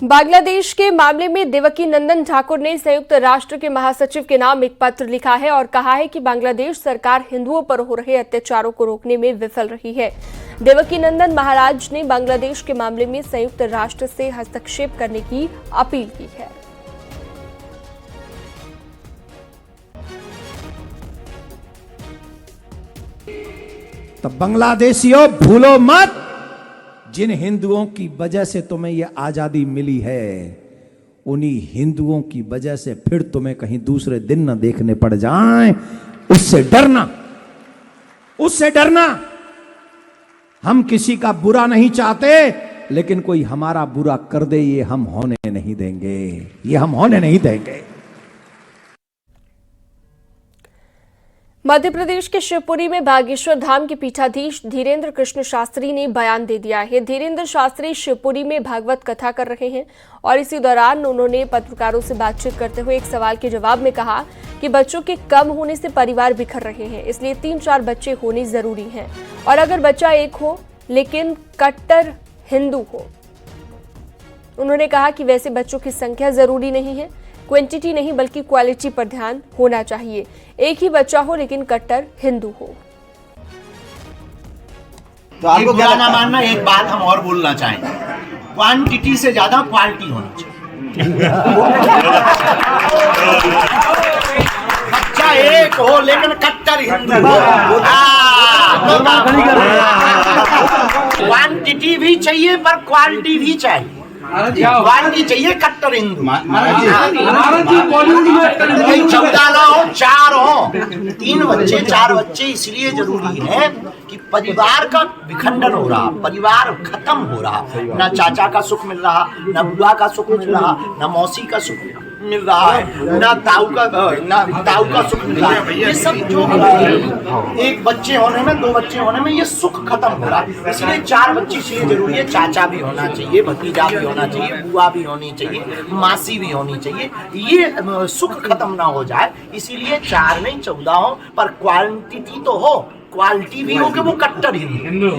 बांग्लादेश के मामले में देवकी नंदन ठाकुर ने संयुक्त राष्ट्र के महासचिव के नाम एक पत्र लिखा है और कहा है कि बांग्लादेश सरकार हिंदुओं पर हो रहे अत्याचारों को रोकने में विफल रही है। देवकी नंदन महाराज ने बांग्लादेश के मामले में संयुक्त राष्ट्र से हस्तक्षेप करने की अपील की है। तो बांग्लादेशियों भूलो मत, जिन हिंदुओं की वजह से तुम्हें यह आजादी मिली है, उन्हीं हिंदुओं की वजह से फिर तुम्हें कहीं दूसरे दिन न देखने पड़ जाएं। उससे डरना, उससे डरना। हम किसी का बुरा नहीं चाहते, लेकिन कोई हमारा बुरा कर दे ये हम होने नहीं देंगे, ये हम होने नहीं देंगे। मध्य प्रदेश के शिवपुरी में बागेश्वर धाम के पीठाधीश धीरेन्द्र कृष्ण शास्त्री ने बयान दे दिया है। धीरेन्द्र शास्त्री शिवपुरी में भागवत कथा कर रहे हैं और इसी दौरान उन्होंने पत्रकारों से बातचीत करते हुए एक सवाल के जवाब में कहा कि बच्चों के कम होने से परिवार बिखर रहे हैं, इसलिए 3-4 बच्चे होने जरूरी हैं और अगर बच्चा एक हो लेकिन कट्टर हिंदू हो। उन्होंने कहा कि वैसे बच्चों की संख्या जरूरी नहीं है, क्वांटिटी नहीं बल्कि क्वालिटी पर ध्यान होना चाहिए। एक ही बच्चा हो लेकिन कट्टर हिंदू हो। तो आपको क्या ना मानना, एक बात हम और बोलना चाहेंगे, क्वांटिटी से ज्यादा क्वालिटी होनी चाहिए। बच्चा एक हो लेकिन कट्टर हिंदू हो। क्वांटिटी भी चाहिए पर क्वालिटी भी चाहिए। क्वालिटी चाहिए, कट्टर हिंदू। 14 ना हो, 4 हो, 3 बच्चे 4 बच्चे इसलिए जरूरी है कि परिवार का विखंडन हो रहा, परिवार खत्म हो रहा। ना चाचा का सुख मिल रहा, ना बुआ का सुख मिल रहा, ना मौसी का सुख मिल रहा है, ना ताऊ का सुख मिल रहा है। ये सब जो एक बच्चे होने में, 2 बच्चे होने में ये सुख खत्म हो रहा है। इसलिए 4 बच्चे इसलिए जरूरी है। चाचा भी होना चाहिए, भतीजा भी होना चाहिए, बुआ भी होनी चाहिए, मासी भी होनी चाहिए। ये सुख खत्म ना हो जाए, इसीलिए 4 नहीं 14 हो, पर क्वांटिटी तो हो, क्वालिटी भी हो कि वो कट्टर हिंदू।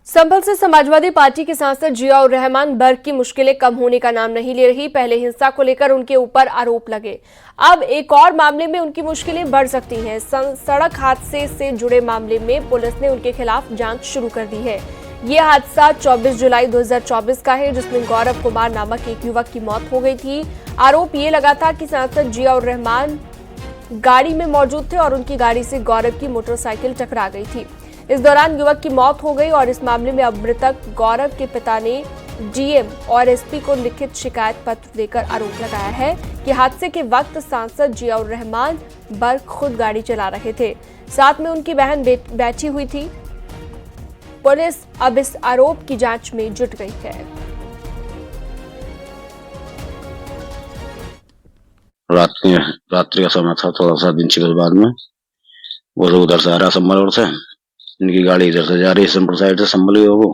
संभल से समाजवादी पार्टी के सांसद जियाउर रहमान बर्ग की मुश्किलें कम होने का नाम नहीं ले रही। पहले हिंसा को लेकर उनके ऊपर आरोप लगे, अब एक और मामले में उनकी मुश्किलें बढ़ सकती हैं। सड़क हादसे से जुड़े मामले में पुलिस ने उनके खिलाफ जांच शुरू कर दी है। ये हादसा 24 जुलाई 2024 का है, जिसमें गौरव कुमार नामक एक युवक की मौत हो गई थी। आरोप ये लगा था कि सांसद जियाउर रहमान गाड़ी में मौजूद थे और उनकी गाड़ी से गौरव की मोटरसाइकिल टकरा गई थी। इस दौरान युवक की मौत हो गई और इस मामले में अब मृतक गौरव के पिता ने डीएम और एसपी को लिखित शिकायत पत्र देकर आरोप लगाया है कि हादसे के वक्त सांसद जियाउर रहमान बर्ग खुद गाड़ी चला रहे थे, साथ में उनकी बहन बैठी हुई थी। पुलिस अब इस आरोप की जांच में जुट गई है। रात्रि का समय था, थोड़ा सा दिन छिकल बाद में वो लोग उधर से आ रहा संभल ओर से, इनकी गाड़ी इधर से जा रही है संभल साइड से, संभल ही हो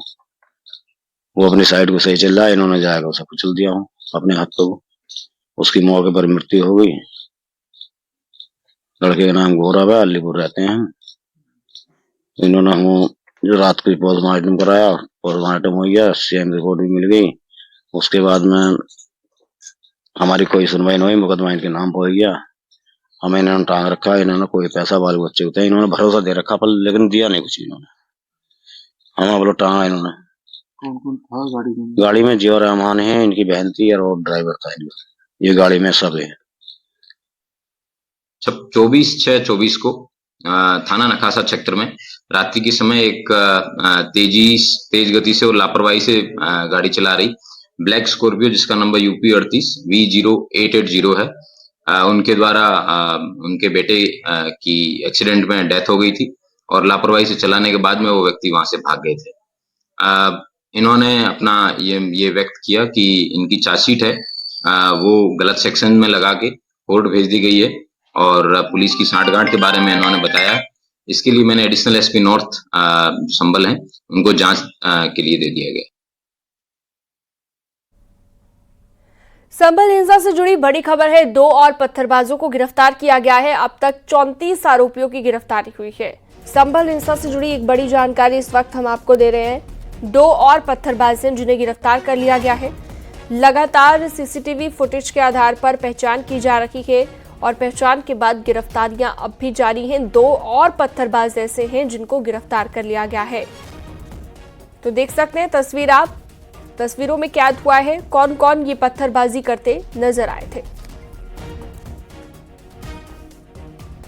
वो अपनी साइड को सही चल रहा है, इन्होंने जाकर उसे कुचल दिया हो अपने हाथ को। उसकी मौके पर मृत्यु हो गई। लड़के का नाम गौरव है, अलीपुर रहते हैं। इन्होंने हम जो रात को पोस्टमार्टम कराया, पोस्टमार्टम हो गया, सीएम रिपोर्ट भी मिल गई। उसके बाद में हमारी कोई सुनवाई नहीं हुई, मुकदमा इनके नाम पर हो गया। हमें इन्होंने टांग रखा, इन्होंने कोई पैसा बाल बच्चे होते हैं, इन्होंने भरोसा दे रखा पर लेकिन दिया नहीं कुछ इन्होंने। हमें बोलो टांगा इन्होंने। कौन था गाड़ी में जियाउर रहमान है, इनकी बहन थी और ड्राइवर था इनका। ये गाड़ी में सब है। 24/6/24 को थाना नखासा क्षेत्र में रात्रि के समय एक तेज गति से और लापरवाही से गाड़ी चला रही ब्लैक स्कॉर्पियो, जिसका नंबर यूपी 38 V0880 है, उनके द्वारा उनके बेटे की एक्सीडेंट में डेथ हो गई थी और लापरवाही से चलाने के बाद में वो व्यक्ति वहां से भाग गए थे। इन्होंने अपना ये व्यक्त किया कि इनकी चार्जशीट है वो गलत सेक्शन में लगा के कोर्ट भेज दी गई है और पुलिस की सांठगांठ के बारे में इन्होंने बताया। इसके लिए मैंने एडिशनल एसपी नॉर्थ संभल हैं, उनको जांच के लिए दे दिया गया। संभल हिंसा से जुड़ी बड़ी खबर है। 2 और पत्थरबाजों को गिरफ्तार किया गया है। अब तक 34 आरोपियों की गिरफ्तारी हुई है। संभल हिंसा से जुड़ी एक बड़ी जानकारी इस वक्त हम आपको दे रहे हैं। 2 और पत्थरबाज हैं जिन्हें गिरफ्तार कर लिया गया है। लगातार सीसीटीवी फुटेज के आधार पर पहचान की जा रही है और पहचान के बाद गिरफ्तारियां अब भी जारी हैं। 2 और पत्थरबाज ऐसे हैं जिनको गिरफ्तार कर लिया गया है। तो देख सकते हैं तस्वीरों में कैद हुआ है कौन कौन ये पत्थरबाजी करते नजर आए थे।